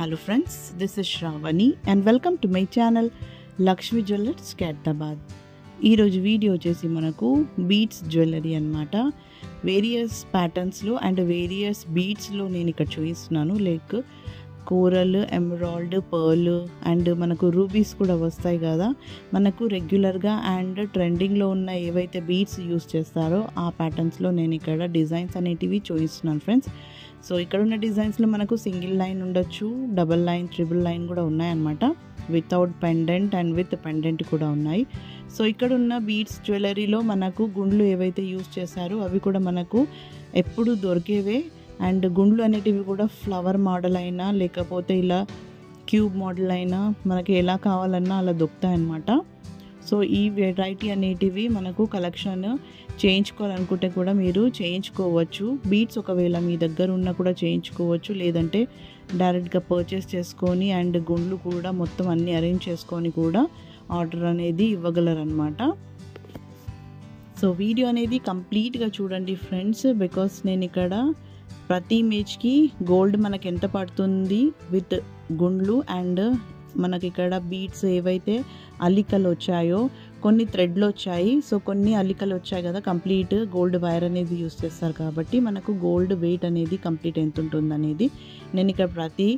Hello friends, this is Shravani and welcome to my channel Lakshmi Jewellers Khairabad. ఈ రోజు video వచ్చేసి మనకు beads jewellery అన్నమాట. Various patterns లో అండ్ వేరియస్ బీడ్స్ లో నేను ఇక్కడ చూపిస్తున్నాను. Like coral, emerald, pearl and మనకు రూబీస్ కూడా వస్తాయి కదా. మనకు రెగ్యులర్గా అండ్ ట్రెండింగ్లో ఉన్న ఏవైతే బీడ్స్ యూస్ చేస్తారో ఆ ప్యాటర్న్స్లో నేను ఇక్కడ డిజైన్స్ అనేటివి చూపిస్తున్నాను ఫ్రెండ్స్. సో ఇక్కడ ఉన్న డిజైన్స్లో మనకు సింగిల్ లైన్ ఉండొచ్చు, డబల్ లైన్, ట్రిపుల్ లైన్ కూడా ఉన్నాయన్నమాట. Without pendant and with pendant కూడా ఉన్నాయి. సో ఇక్కడ ఉన్న బీడ్స్ జ్యువెలరీలో మనకు గుండ్లు ఏవైతే యూస్ చేశారో అవి కూడా మనకు ఎప్పుడు దొరికేవే. అండ్ గుండ్లు అనేటివి కూడా ఫ్లవర్ మోడల్ అయినా లేకపోతే ఇలా క్యూబ్ మోడల్ అయినా మనకి ఎలా కావాలన్నా అలా దొరుకుతాయి అన్నమాట. సో ఈ వెరైటీ అనేటివి మనకు కలెక్షన్ చేయించుకోవాలనుకుంటే కూడా మీరు చేయించుకోవచ్చు. బీడ్స్ ఒకవేళ మీ దగ్గర ఉన్నా కూడా చేయించుకోవచ్చు, లేదంటే డైరెక్ట్గా పర్చేస్ చేసుకొని అండ్ గుండ్లు కూడా మొత్తం అన్నీ అరేంజ్ చేసుకొని కూడా ఆర్డర్ అనేది ఇవ్వగలరు అనమాట. సో వీడియో అనేది కంప్లీట్గా చూడండి ఫ్రెండ్స్, బికాస్ నేను ఇక్కడ ప్రతి ఇమేజ్కి గోల్డ్ మనకి ఎంత పడుతుంది విత్ గుండ్లు అండ్ మనకి ఇక్కడ బీడ్స్ ఏవైతే అల్లికలు వచ్చాయో కొన్ని థ్రెడ్లు వచ్చాయి. సో కొన్ని అల్లికలు వచ్చాయి కదా, కంప్లీట్ గోల్డ్ వైర్ అనేది యూస్ చేస్తారు కాబట్టి మనకు గోల్డ్ వెయిట్ అనేది కంప్లీట్ ఎంత ఉంటుంది అనేది నేను ఇక్కడ ప్రతి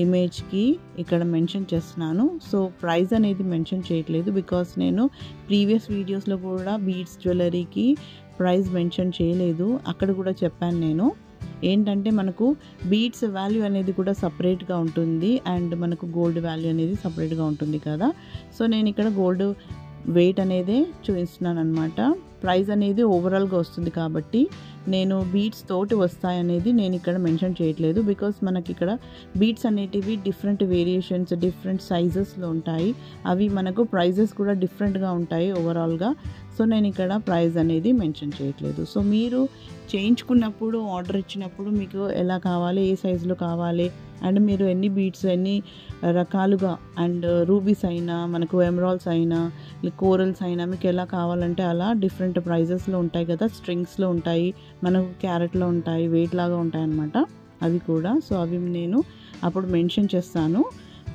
ఇమేజ్కి ఇక్కడ మెన్షన్ చేస్తున్నాను. సో ప్రైస్ అనేది మెన్షన్ చేయట్లేదు బికాస్ నేను ప్రీవియస్ వీడియోస్లో కూడా బీడ్స్ జ్యువెలరీకి ప్రైస్ మెన్షన్ చేయలేదు. అక్కడ కూడా చెప్పాను నేను ఏంటంటే మనకు బీడ్స్ వాల్యూ అనేది కూడా సపరేట్గా ఉంటుంది అండ్ మనకు గోల్డ్ వాల్యూ అనేది సపరేట్గా ఉంటుంది కదా. సో నేను ఇక్కడ గోల్డ్ వెయిట్ అనేది చూపిస్తున్నాను అనమాట. ప్రైస్ అనేది ఓవరాల్గా వస్తుంది కాబట్టి నేను బీడ్స్ తోటి వస్తాయనేది నేను ఇక్కడ మెన్షన్ చేయట్లేదు. బికాస్ మనకి ఇక్కడ బీడ్స్ అనేటివి డిఫరెంట్ వేరియేషన్స్, డిఫరెంట్ సైజెస్లో ఉంటాయి. అవి మనకు ప్రైజెస్ కూడా డిఫరెంట్గా ఉంటాయి ఓవరాల్గా. సో నేను ఇక్కడ ప్రైస్ అనేది మెన్షన్ చేయట్లేదు. సో మీరు చేయించుకున్నప్పుడు, ఆర్డర్ ఇచ్చినప్పుడు మీకు ఎలా కావాలి, ఏ సైజులో కావాలి అండ్ మీరు ఎన్ని బీడ్స్ ఎన్ని రకాలుగా అండ్ రూబీస్ అయినా మనకు ఎమరాల్డ్స్ అయినా కోరల్స్ అయినా మీకు ఎలా కావాలంటే అలా డిఫరెంట్ ప్రైజెస్లో ఉంటాయి కదా. స్ట్రింగ్స్లో ఉంటాయి, మనకు క్యారెట్లో ఉంటాయి, వెయిట్ లాగా ఉంటాయి అన్నమాట అవి కూడా. సో అవి నేను అప్పుడు మెన్షన్ చేస్తాను.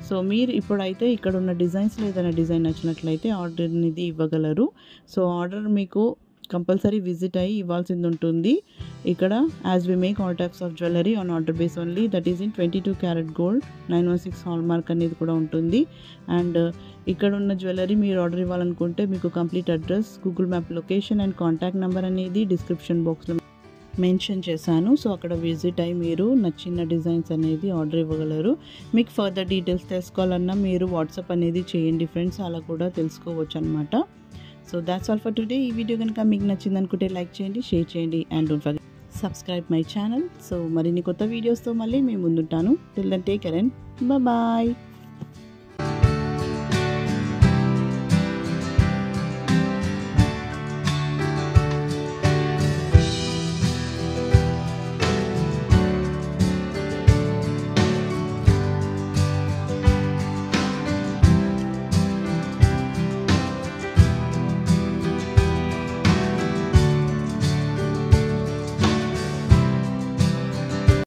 సో మీరు ఇప్పుడైతే ఇక్కడ ఉన్న డిజైన్స్లో ఏదైనా డిజైన్ నచ్చినట్లయితే ఆర్డర్ అనేది ఇవ్వగలరు. సో ఆర్డర్ మీకు కంపల్సరీ విజిట్ అయ్యి ఇవ్వాల్సింది ఉంటుంది. ఇక్కడ as we make all types of jewellery on order base only, that is in 22 carat gold, 916 hallmark అనేది కూడా ఉంటుంది. అండ్ ఇక్కడ ఉన్న జ్యువెలరీ మీరు ఆర్డర్ ఇవ్వాలనుకుంటే మీకు complete address, Google map location and contact number అనేది డిస్క్రిప్షన్ బాక్స్లో మెన్షన్ చేశాను. సో అక్కడ విజిట్ అయ్యి మీరు నచ్చిన డిజైన్స్ అనేది ఆర్డర్ ఇవ్వగలరు. మీకు ఫర్దర్ డీటెయిల్స్ తెలుసుకోవాలన్నా మీరు వాట్సాప్ అనేది చేయండి ఫ్రెండ్స్, అలా కూడా తెలుసుకోవచ్చు అనమాట. So that's all for today. ఈ వీడియో కనుక మీకు నచ్చింది అనుకుంటే లైక్ చేయండి, షేర్ చేయండి and don't forget subscribe my channel. So మరిన్ని కొత్త వీడియోస్తో మళ్ళీ మేము ముందుంటాను. Till then take care and bye.